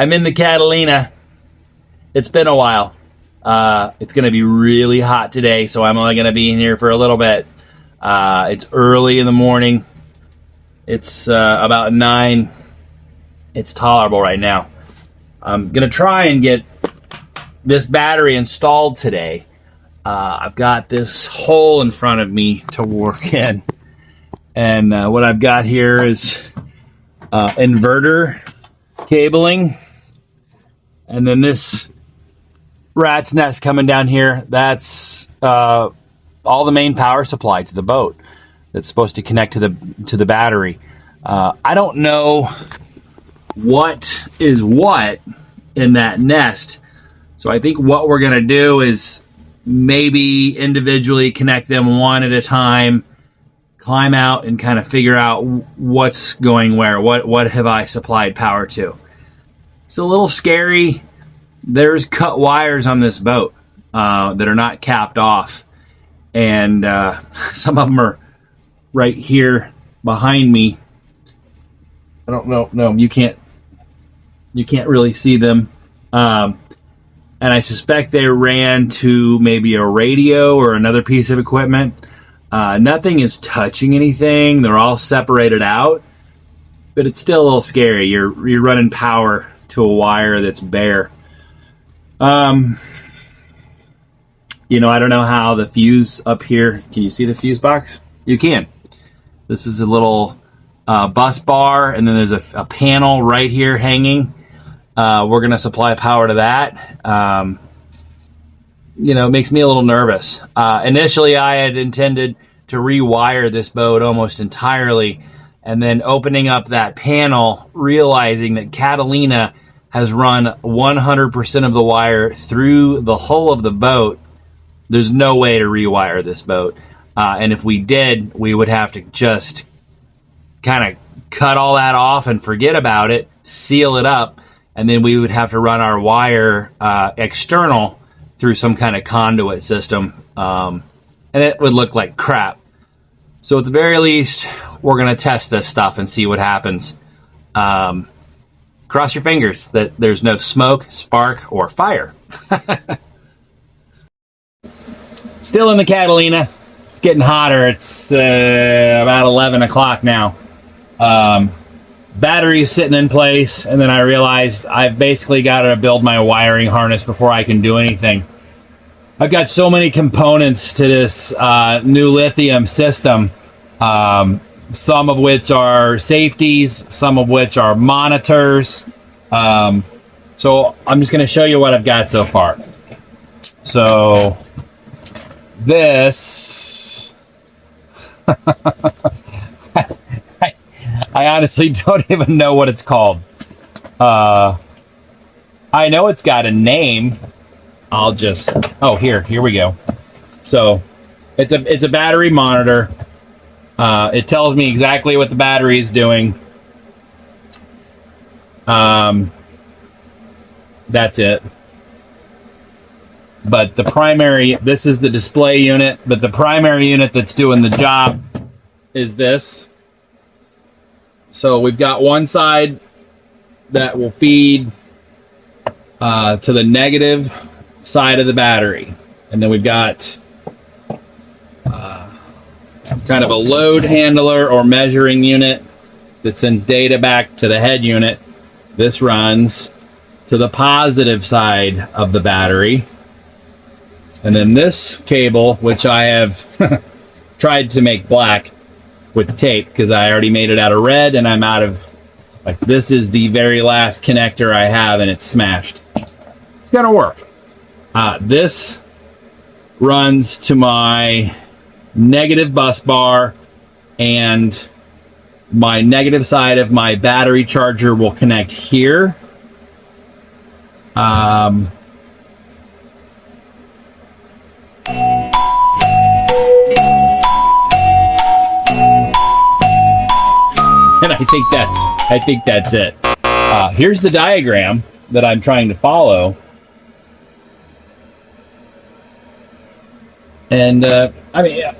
I'm in the Catalina. It's been a while. It's going to be really hot today, so I'm only going to be in here for a little bit. It's early in the morning. It's about 9. It's tolerable right now. I'm going to try and get this battery installed today. I've got this hole in front of me to work in. And what I've got here is inverter cabling. And then this rat's nest coming down here, that's all the main power supply to the boat that's supposed to connect to the battery. I don't know what is what in that nest. So I think what we're going to do is maybe individually connect them one at a time, climb out and kind of figure out what's going where. What have I supplied power to? It's a little scary. There's cut wires on this boat that are not capped off. And some of them are right here behind me. I don't know. No, you can't really see them. And I suspect they ran to maybe a radio or another piece of equipment. Nothing is touching anything. They're all separated out. But it's still a little scary. You're running power to a wire that's bare. I don't know how the fuse up here. Can you see the fuse box? You can. This is a little bus bar, and then there's a panel right here hanging. We're going to supply power to that. It makes me a little nervous. Initially, I had intended to rewire this boat almost entirely, and then opening up that panel, realizing that Catalina has run 100% of the wire through the hull of the boat. There's no way to rewire this boat. And if we did, we would have to just kind of cut all that off and forget about it, seal it up, and then we would have to run our wire external through some kind of conduit system. And it would look like crap. So at the very least, we're going to test this stuff and see what happens. Cross your fingers that there's no smoke, spark, or fire. Still in the Catalina. It's getting hotter. It's about 11 o'clock now. Battery's sitting in place, and then I realized I've basically got to build my wiring harness before I can do anything. I've got so many components to this new lithium system, some of which are safeties, some of which are monitors. So I'm just going to show you what I've got so far. So this... I honestly don't even know what it's called. I know it's got a name. I'll just... Oh, here we go. So it's a battery monitor. It tells me exactly what the battery is doing. That's it. But this is the display unit, but the primary unit that's doing the job is this. So we've got one side that will feed to the negative side of the battery. And then we've got kind of a load handler or measuring unit that sends data back to the head unit. This runs to the positive side of the battery. And then this cable, which I have tried to make black with tape because I already made it out of red and I'm out of, this is the very last connector I have and it's smashed. It's gonna work. This runs to my negative bus bar, and my negative side of my battery charger will connect here. And I think that's it. Here's the diagram that I'm trying to follow. And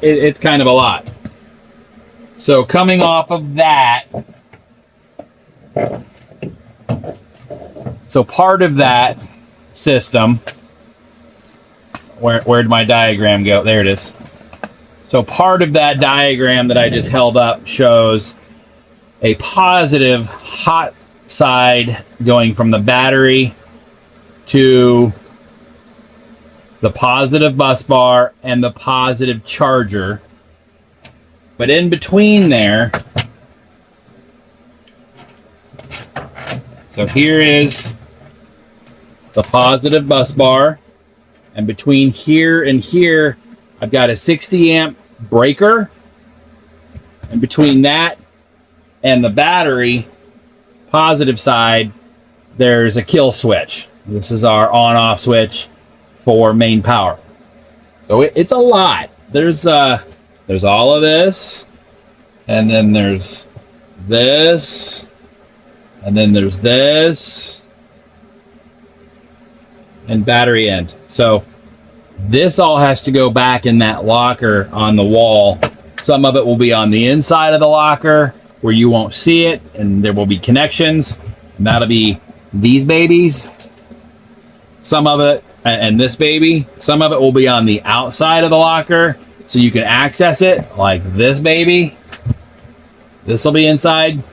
it's kind of a lot. So coming off of that, So part of that system, where'd my diagram go? There it is. So part of that diagram that I just held up shows a positive hot side going from the battery to the positive bus bar and the positive charger. But in between there, so here is the positive bus bar, and between here and here, I've got a 60 amp breaker, and between that and the battery positive side, there's a kill switch. This is our on-off switch for main power. So it's a lot. There's all of this, and then there's this, and then there's this, and battery end. So this all has to go back in that locker on the wall. Some of it will be on the inside of the locker where you won't see it, and there will be connections, and that'll be these babies. Some of it, and this baby, some of it will be on the outside of the locker so you can access it, like this baby. This will be inside.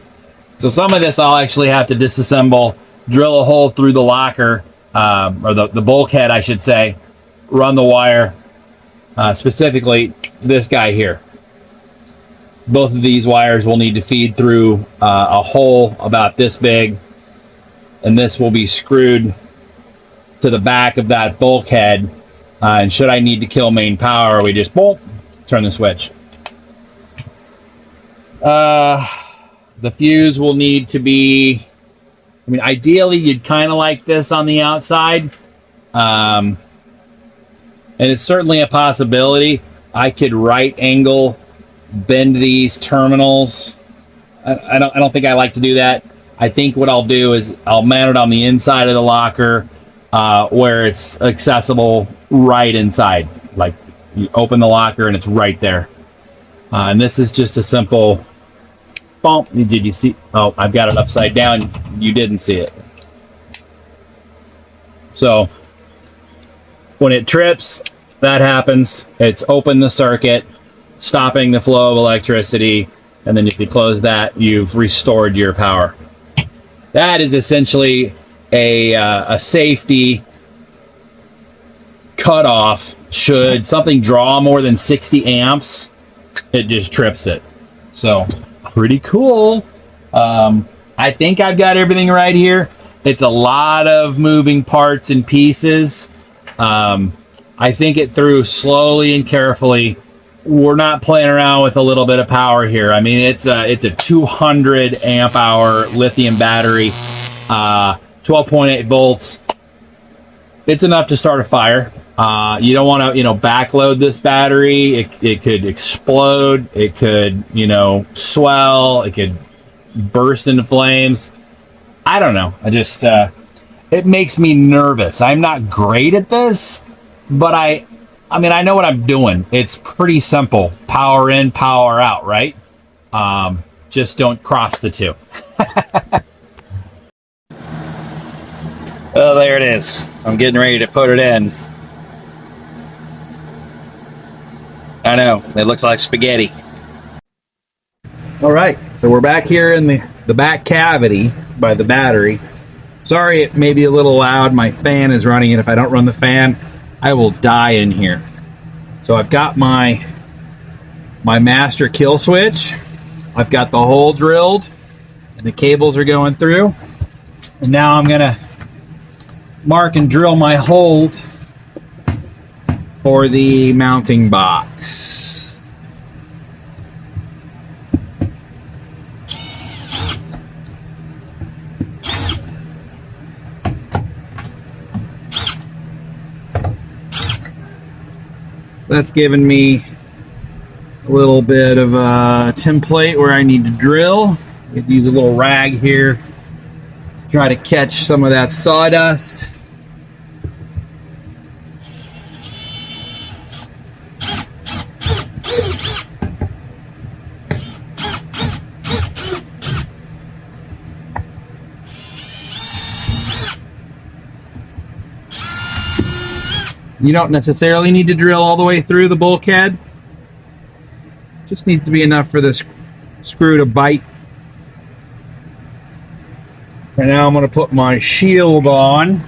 So some of this I'll actually have to disassemble, drill a hole through the locker, or the bulkhead, I should say, run the wire, specifically this guy here. Both of these wires will need to feed through a hole about this big, and this will be screwed to the back of that bulkhead. And should I need to kill main power, we just boom, turn the switch. The fuse will need to be, I mean, ideally you'd kind of like this on the outside. And it's certainly a possibility. I could right angle bend these terminals. I don't think I like to do that. I think what I'll do is I'll mount it on the inside of the locker, where it's accessible right inside. Like you open the locker and it's right there. And this is just a simple bump. Did you see? Oh, I've got it upside down. You didn't see it. So when it trips, that happens. It's open the circuit, stopping the flow of electricity, and then if you close that, you've restored your power. That is essentially a safety cutoff. Should something draw more than 60 amps, it just trips it. So pretty cool. I think I've got everything right here. It's a lot of moving parts and pieces. I think it through slowly and carefully. We're not playing around with a little bit of power here. I mean, it's a 200 amp hour lithium battery, 12.8 volts. It's enough to start a fire. You don't want to, backload this battery. It could explode. It could, swell. It could burst into flames. I don't know. I just, it makes me nervous. I'm not great at this, but I know what I'm doing. It's pretty simple. Power in, power out, right? Just don't cross the two. Well, there it is. I'm getting ready to put it in. I know, it looks like spaghetti. All right, so we're back here in the back cavity by the battery. Sorry, it may be a little loud. My fan is running, and if I don't run the fan, I will die in here. So I've got my master kill switch. I've got the hole drilled, and the cables are going through. And now I'm gonna mark and drill my holes for the mounting box. So that's given me a little bit of a template where I need to drill. Use a little rag here to try to catch some of that sawdust. You don't necessarily need to drill all the way through the bulkhead. Just needs to be enough for this screw to bite. And now I'm going to put my shield on.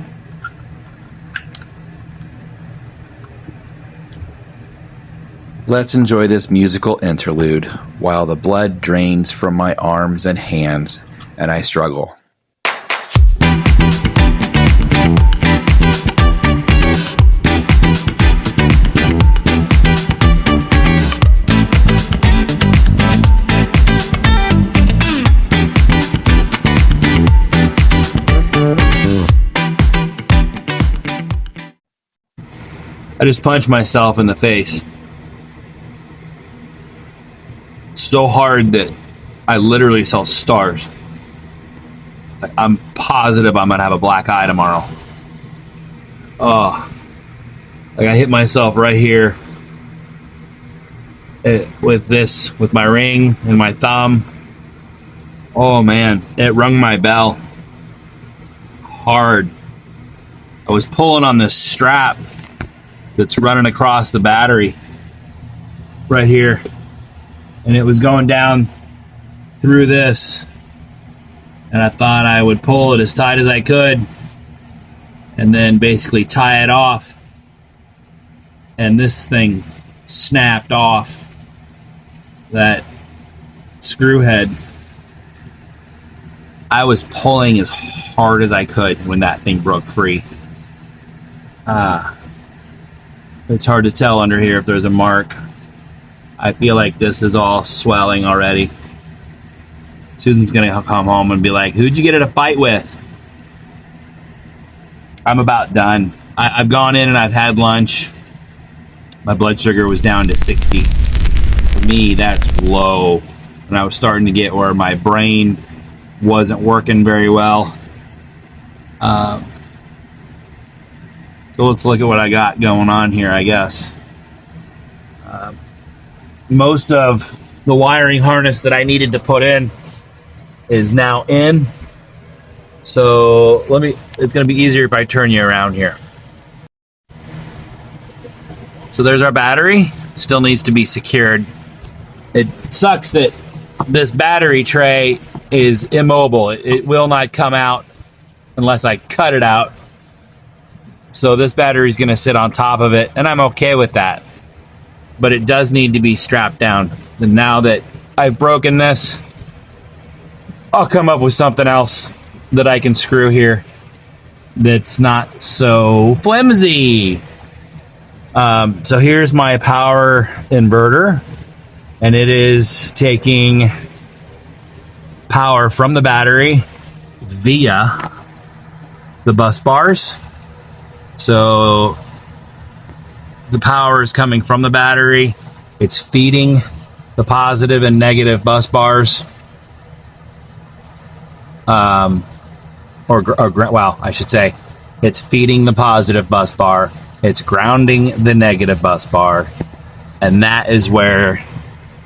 Let's enjoy this musical interlude while the blood drains from my arms and hands and I struggle. I just punched myself in the face so hard that I literally saw stars. I'm positive I'm gonna have a black eye tomorrow. Oh, like I hit myself right here with my ring and my thumb. Oh man, it rung my bell hard. I was pulling on this strap that's running across the battery right here, and it was going down through this, and I thought I would pull it as tight as I could and then basically tie it off, and this thing snapped off that screw head. I was pulling as hard as I could when that thing broke free. It's hard to tell under here if there's a mark. I feel like this is all swelling already. Susan's gonna come home and be like, who'd you get in a fight with? I'm about done. I've gone in and I've had lunch. My blood sugar was down to 60. For me, that's low. And I was starting to get where my brain wasn't working very well. So let's look at what I got going on here, I guess. Most of the wiring harness that I needed to put in is now in. So it's going to be easier if I turn you around here. So there's our battery. Still needs to be secured. It sucks that this battery tray is immobile. It will not come out unless I cut it out. So this battery is going to sit on top of it, and I'm okay with that. But it does need to be strapped down. And now that I've broken this, I'll come up with something else that I can screw here that's not so flimsy. So here's my power inverter, and it is taking power from the battery via the bus bars. So the power is coming from the battery. It's feeding the positive and negative bus bars. I should say it's feeding the positive bus bar. It's grounding the negative bus bar. And that is where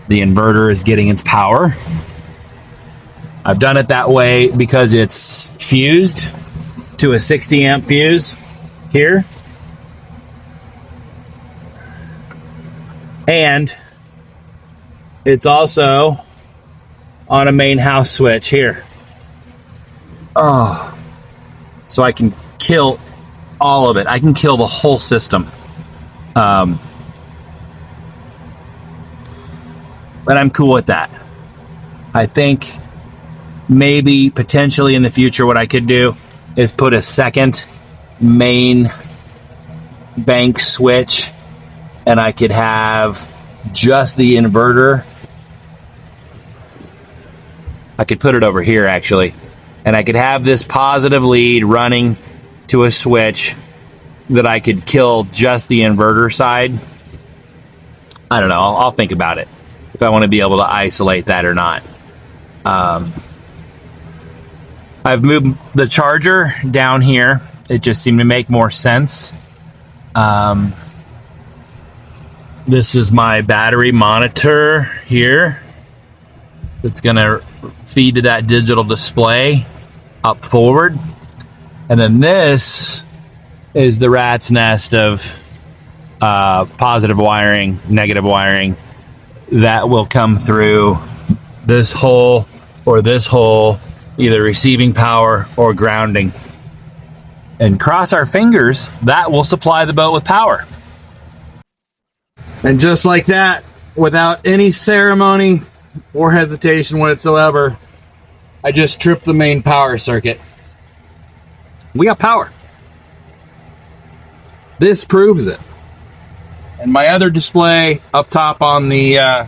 the inverter is getting its power. I've done it that way because it's fused to a 60 amp fuse here. And it's also on a main house switch here. Oh, so I can kill all of it. I can kill the whole system. But I'm cool with that. I think maybe potentially in the future what I could do is put a second main bank switch, and I could have just the inverter. I could put it over here actually, and I could have this positive lead running to a switch that I could kill just the inverter side. I don't know. I'll think about it if I want to be able to isolate that or not. I've moved the charger down here. It just seemed to make more sense. This is my battery monitor here. It's going to feed to that digital display up forward. And then this is the rat's nest of positive wiring, negative wiring, that will come through this hole or this hole, either receiving power or grounding. And cross our fingers, that will supply the boat with power. And just like that, without any ceremony or hesitation whatsoever, I just tripped the main power circuit. We got power. This proves it. And my other display up top on the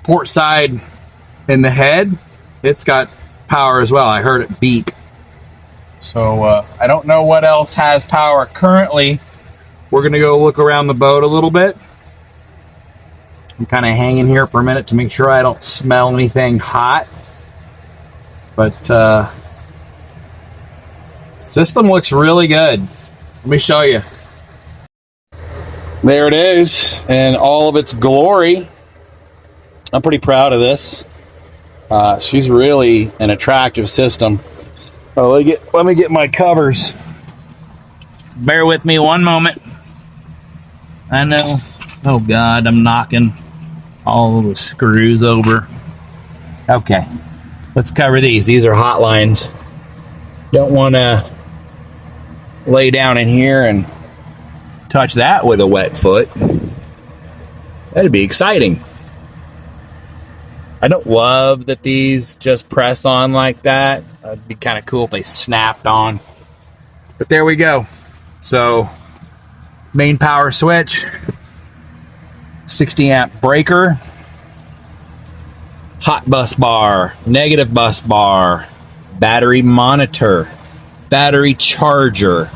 port side in the head, it's got power as well. I heard it beep. So I don't know what else has power currently. We're gonna go look around the boat a little bit. I'm kind of hanging here for a minute to make sure I don't smell anything hot. But system looks really good. Let me show you. There it is in all of its glory. I'm pretty proud of this. She's really an attractive system. Oh, let me get my covers. Bear with me one moment. I know. Oh God, I'm knocking all the screws over. Okay, let's cover these. These are hot lines. Don't want to lay down in here and touch that with a wet foot. That'd be exciting. I don't love that these just press on like that. It'd be kind of cool if they snapped on. But there we go. So, main power switch, 60 amp breaker, hot bus bar, negative bus bar, battery monitor, battery charger,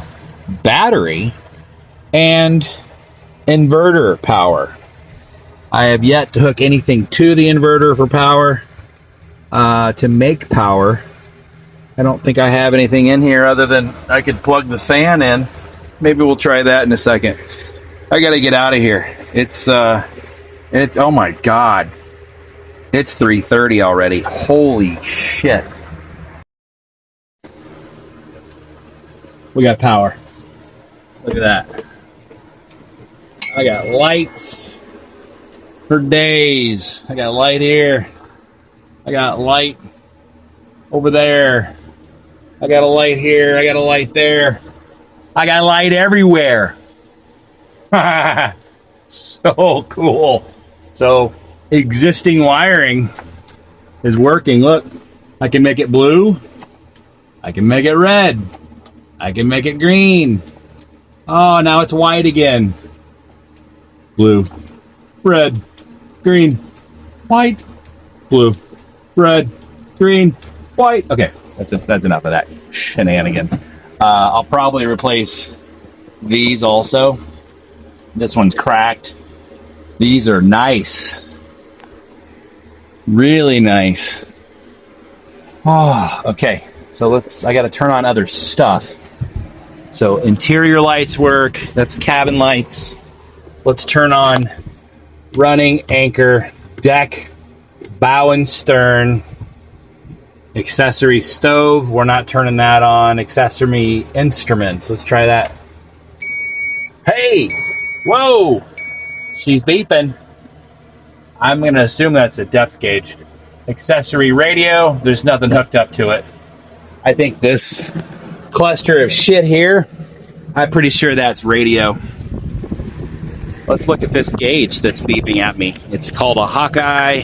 battery, and inverter power. I have yet to hook anything to the inverter for power, to make power. I don't think I have anything in here other than I could plug the fan in. Maybe we'll try that in a second. I gotta get out of here. It's oh my God. It's 3:30 already. Holy shit. We got power. Look at that. I got lights for days. I got light here. I got light over there. I got a light here. I got a light there. I got light everywhere. So cool. So existing wiring is working. Look, I can make it blue. I can make it red. I can make it green. Oh, now it's white again. Blue, red, green, white, blue, red, green, white. Okay, that's enough of that shenanigans. I'll probably replace these also. This one's cracked. These are nice. Really nice. Oh, okay. So I got to turn on other stuff. So interior lights work. That's cabin lights. Let's turn on running, anchor, deck, bow and stern, accessory stove. We're not turning that on. Accessory instruments. Let's try that. Hey! Whoa! She's beeping. I'm going to assume that's a depth gauge. Accessory radio. There's nothing hooked up to it. I think this cluster of shit here, I'm pretty sure that's radio. Let's look at this gauge that's beeping at me. It's called a Hawkeye.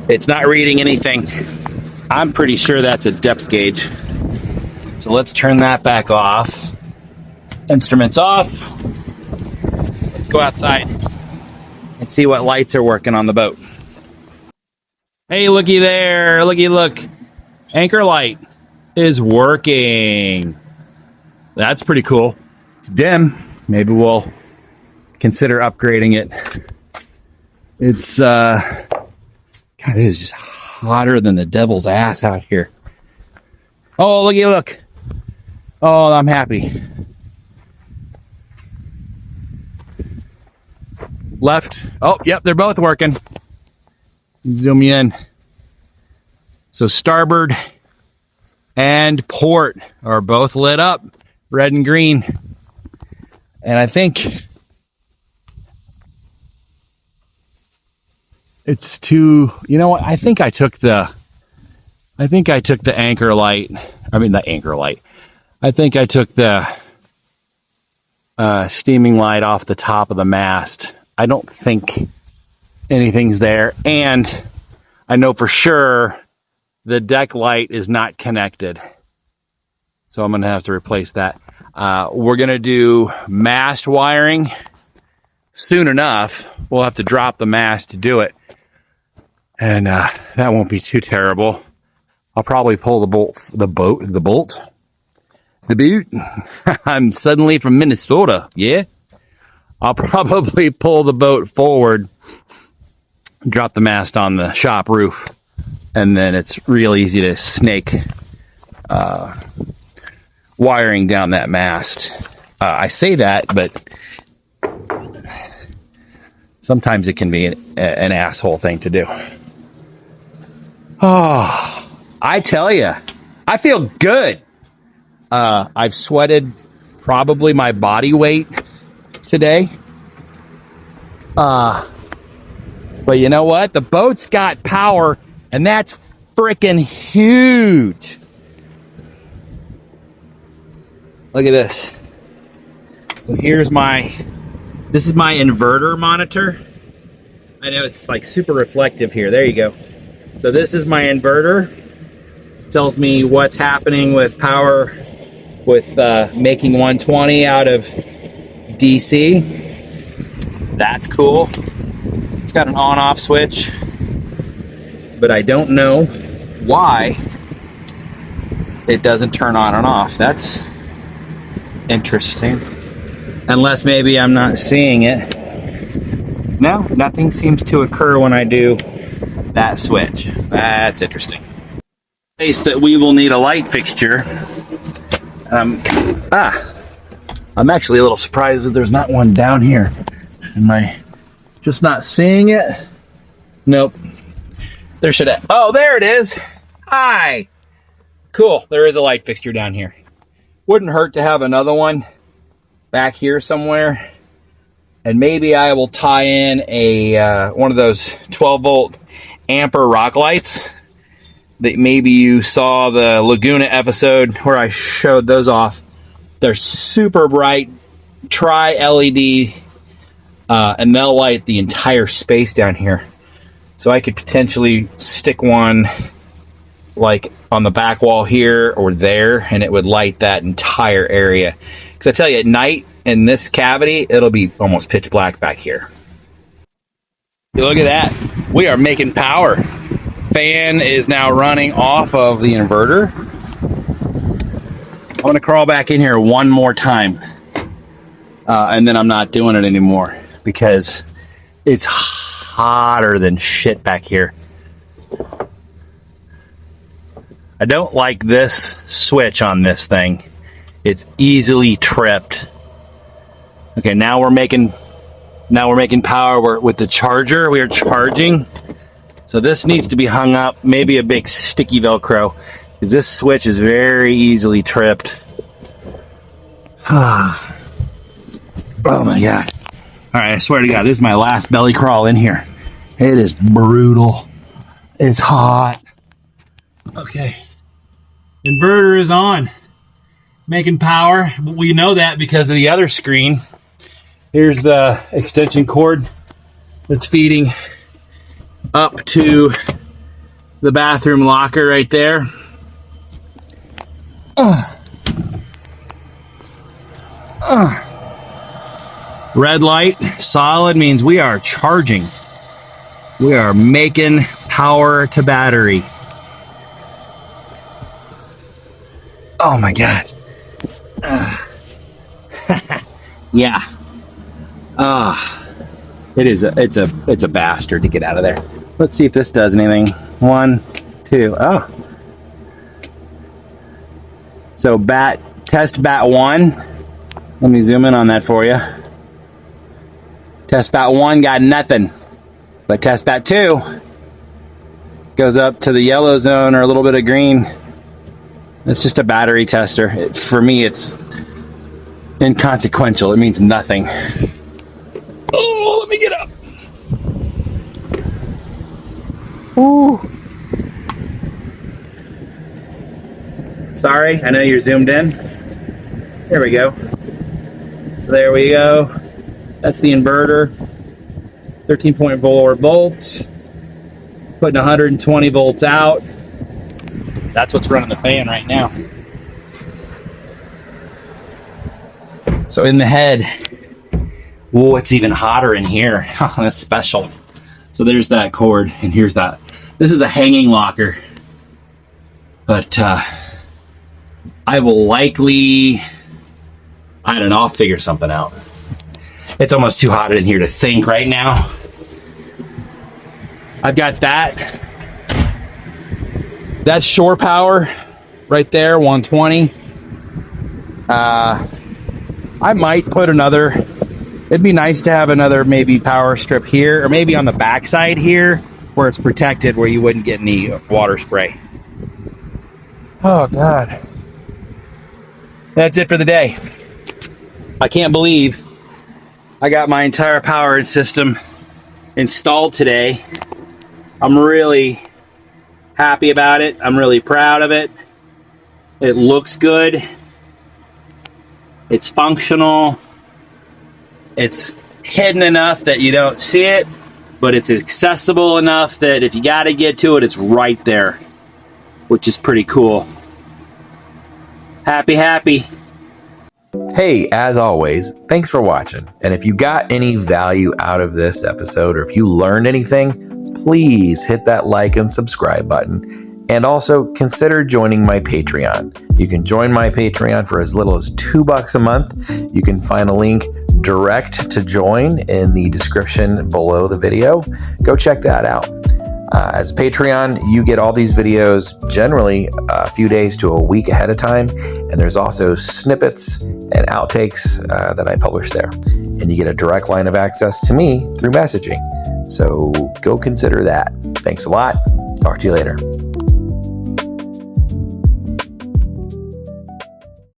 It's not reading anything. I'm pretty sure that's a depth gauge. So let's turn that back off. Instruments off. Let's go outside and see what lights are working on the boat. Hey, looky there. Looky, look. Anchor light is working. That's pretty cool. It's dim. Maybe we'll consider upgrading it. It's God, it is just hotter than the devil's ass out here. Oh, looky, look. Oh, I'm happy. Left. Oh, yep, they're both working. Zoom in. So starboard and port are both lit up, red and green. And I think it's too, you know what? I think I took the anchor light. I mean, the anchor light. I think I took the steaming light off the top of the mast. I don't think anything's there. And I know for sure the deck light is not connected. So I'm going to have to replace that. We're going to do mast wiring soon enough. We'll have to drop the mast to do it. And that won't be too terrible. I'll probably pull the bolt. I'm suddenly from Minnesota, yeah? I'll probably pull the boat forward, drop the mast on the shop roof, and then it's real easy to snake wiring down that mast. I say that, but sometimes it can be an asshole thing to do. Oh, I tell you, I feel good. I've sweated probably my body weight today. But you know what? The boat's got power, and that's freaking huge. Look at this. So this is my inverter monitor. I know it's like super reflective here. There you go. So this is my inverter. It tells me what's happening with power with making 120 out of DC. That's cool. It's got an on-off switch, but I don't know why it doesn't turn on and off. That's interesting. Unless maybe I'm not seeing it. No, nothing seems to occur when I do that switch. That's interesting. Case that we will need a light fixture. I'm actually a little surprised that there's not one down here. Am I just not seeing it? Nope. There should have. Oh, there it is. Hi. Cool. There is a light fixture down here. Wouldn't hurt to have another one back here somewhere. And maybe I will tie in a one of those 12-volt amper rock lights that maybe you saw the Laguna episode where I showed those off. They're super bright, tri-LED, and they'll light the entire space down here. So I could potentially stick one like on the back wall here or there, and it would light that entire area. Because I tell you, at night in this cavity, it'll be almost pitch black back here. Look at that. We are making power. Fan is now running off of the inverter. I'm going to crawl back in here one more time. And then I'm not doing it anymore because it's hotter than shit back here. I don't like this switch on this thing. It's easily tripped. Okay, now we're making power with the charger. We are charging. So this needs to be hung up, maybe a big sticky Velcro, because this switch is very easily tripped. Oh my God. All right, I swear to God, this is my last belly crawl in here. It is brutal. It's hot. Okay. Inverter is on. Making power. We know that because of the other screen. Here's the extension cord that's feeding up to the bathroom locker right there. Red light, solid, means we are charging. We are making power to battery. Oh my God. Yeah. It's a bastard to get out of there. Let's see if this does anything. 1, 2. Oh. So test bat 1. Let me zoom in on that for you. Test bat 1 got nothing. But test bat 2 goes up to the yellow zone or a little bit of green. It's just a battery tester. For me, it's inconsequential. It means nothing. Oh, let me get up. Ooh. Sorry, I know you're zoomed in. There we go. So there we go. That's the inverter. 13.4 volts. Putting 120 volts out. That's what's running the fan right now. So in the head, whoa, it's even hotter in here. That's special. So there's that cord, and here's that. This is a hanging locker, but I will likely, I don't know, I'll figure something out. It's almost too hot in here to think right now. I've got that. That's shore power right there, 120. I might put another, it'd be nice to have another maybe power strip here, or maybe on the back side here where it's protected, where you wouldn't get any water spray. Oh God. That's it for the day. I can't believe I got my entire power system installed today. I'm really happy about it. I'm really proud of it. It looks good. It's functional. It's hidden enough that you don't see it, but it's accessible enough that if you got to get to it, it's right there, which is pretty cool. Happy. Hey, as always, thanks for watching. And if you got any value out of this episode, or if you learned anything, please hit that like and subscribe button. And also consider joining my Patreon. You can join my Patreon for as little as $2 a month. You can find a link direct to join in the description below the video. Go check that out. As a Patreon, you get all these videos generally a few days to a week ahead of time. And there's also snippets and outtakes that I publish there. And you get a direct line of access to me through messaging. So go consider that. Thanks a lot. Talk to you later.